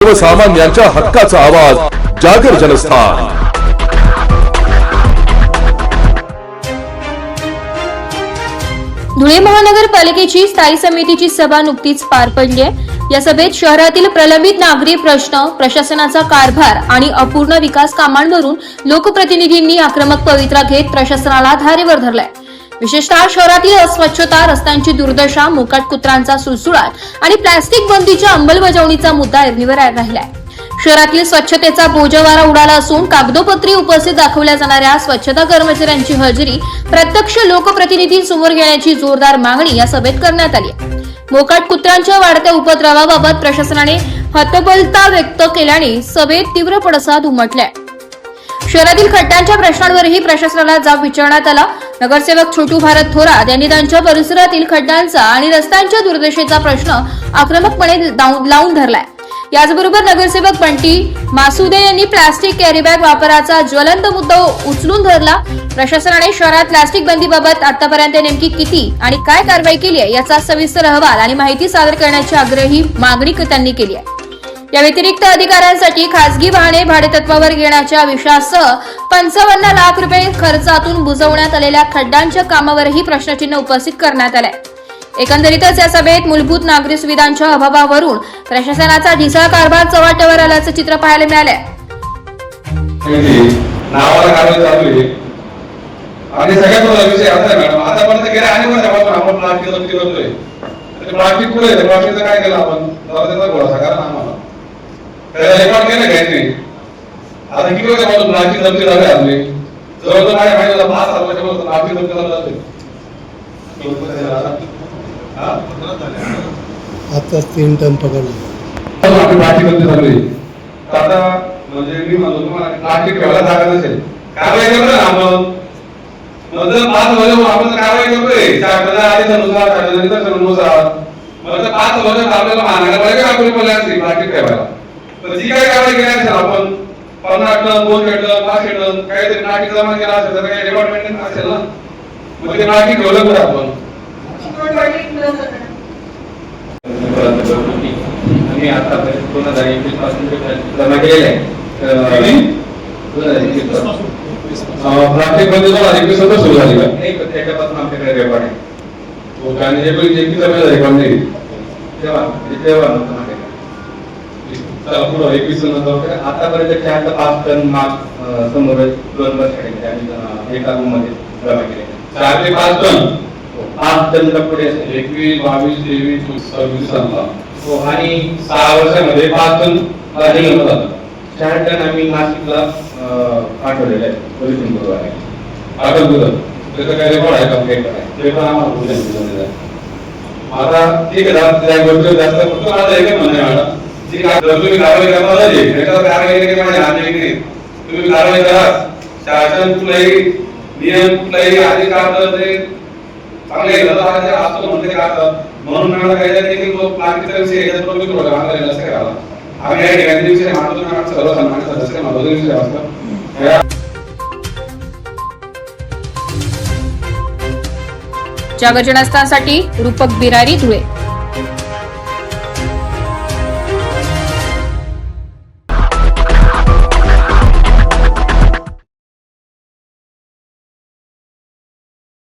सर्वसामान्यांच्या हक्काचा आवाज जागर जनस्थान। धुळे महानगरपालिकेची स्थायी समितीची सभा नुकतीच पार पडली आहे। या सभेत शहरातील प्रलंबित नागरी प्रश्न, प्रशासनाचा कारभार आणि अपूर्ण विकास कामांवरून लोकप्रतिनिधींनी आक्रमक पवित्रा घेत प्रशासनाला धारेवर धरलाय। विशेषतः शहरातील अस्वच्छता, रस्त्यांची दुर्दशा, मोकाट कुत्रांचा सुळसुळाट आणि प्लास्टिक बंदीच्या अंमलबजावणीचा मुद्दा ऐरणीवर राहिलाय। शहरातील स्वच्छतेचा बोजवारा उडाला असून कागदोपत्री उपस्थित दाखवल्या जाणाऱ्या स्वच्छता कर्मचाऱ्यांची हजेरी प्रत्यक्ष लोकप्रतिनिधींसमोर घेण्याची जोरदार मागणी या सभेत करण्यात आली। मोकाट कुत्र्यांच्या वाढत्या उपद्रवाबाबत प्रशासनाने हतबलता व्यक्त केल्याने सभेत तीव्र पडसाद उमटलाय। शहरातील खड्ड्यांच्या प्रश्नांवरही प्रशासनाला जाब विचारण्यात आला। नगरसेवक छोटू भारत थोरात यांनी त्यांच्या परिसरातील खड्ड्यांचा आणि रस्त्यांच्या दुर्दशेचा प्रश्न आक्रमकपणे लावून धरलाय। याचबरोबर नगरसेवक बंटी मासुदे यांनी प्लास्टिक कॅरीबॅग वापराचा ज्वलंत मुद्दा उचलून धरला। प्रशासनाने शहरात प्लास्टिक बंदीबाबत आतापर्यंत नेमकी किती आणि काय कारवाई केली आहे याचा सविस्तर अहवाल आणि माहिती सादर करण्याची आग्रही मागणी त्यांनी केली आहे। या व्यतिरिक्त अधिकाऱ्यांसाठी खासगी वाहने भाडेतत्वावर घेण्याच्या विषयासह 55 लाख रुपये खर्चातून बुजवण्यात आलेल्या खड्ड्यांच्या कामावरही प्रश्नचिन्ह उपस्थित करण्यात आले। एकंदरीतच या सभेत मूलभूत नागरी सुविधांच्या अभावावरून प्रशासनाचा ढिसाळ कारभार चव्हाट्यावर आल्याचं चित्र पाहायला मिळाले। नावाला कारवाई चालू आहे आणि सगळ्यात मोठा विषय असा आहे मॅडम, आतापर्यंत गेल्या आणि आपण प्लास्टिक जप्ती करतोय। प्लास्टिक कुठे आहे? प्लास्टिकचं काय केलं आपण? त्याचा गोळा करा ना आम्हाला, त्याला रेकॉर्ड केलं घ्यायचे। आता किती वर्षापासून प्लास्टिक जप्ती झाले आपले? जवळजवळ माझ्या माहितीला 5 वर्षापासून प्लास्टिक जप्ती झालं जाते। आता 3 टन पकडलं आपली प्लास्टिक जप्ती झाली। आता म्हणजे मी म्हणतो तुम्हाला प्लास्टिक ठेवायला जागा नसेल, कारवाई करतो ना आपण। म्हणजे 5 वर्ष आपण कारवाई करतोय आदेशानुसार, म्हणजे 5 वर्ष आपल्याला महानगरपालिका आपली बोलली असते प्लास्टिक ठेवायला, तर जी काय कारवाई केली असेल आपण 50 टन 200 टन 500 टन काहीतरी प्लास्टिक जमा केला असेल तर काही डिपार्टमेंट असेल ना, मग ते प्लास्टिक ठेवलं कुठे आपण? आम्ही आता 2021 पासून जमा केलेले आहे। प्लास्टिक बंदी 2021 पासून सुरू झाली का? नाही, त्याच्यापासून आमच्याकडे रेकॉर्ड आहे। आणि जे पण जे रेकॉर्ड नाही तेव्हा नव्हतं माझ्याकडे। पुढे 21 नंतर आतापर्यंत 4 ते 5 टन माल समोर 2 वर्षांनी आम्ही एका रूम मध्ये जमा केले। 4 ते 5 टन 5 टन पुढे 21 22 23 26 साला हो, आणि 6 वर्षामध्ये 5 टन प्लास्टिक झालं। 4 टन आम्ही नाशिकला पाठवलेलं आहे पोलीस आहे। आता बुधन त्याचं काय रेकॉर्ड आहे का? ते पण आम्हाला बोलायचं आता ठीक आहे। त्या गोष्टी जास्त फक्त माझं एकच म्हणणं आहे मॅडम, जी तुम्ही कारवाई करणार नाही त्याच्यावर कारवाई केली माझ्या हाती नाही। तुम्ही कारवाई करा, शासन कुठलाही नियम कुठलाही अधिकार ते चांगले असतो म्हणते का म्हणून मला काहीतरी की तो प्लास्टिकचा विषय याच्यात तुम्ही थोडं आम्हाला लक्ष करावा। आम्ही या ठिकाणी विषय मांडतो ना, सर्वसामान्य सदस्य मांडतो विषय असतो। जागर जनस्थानसाठी रूपक बिरारी, धुळे।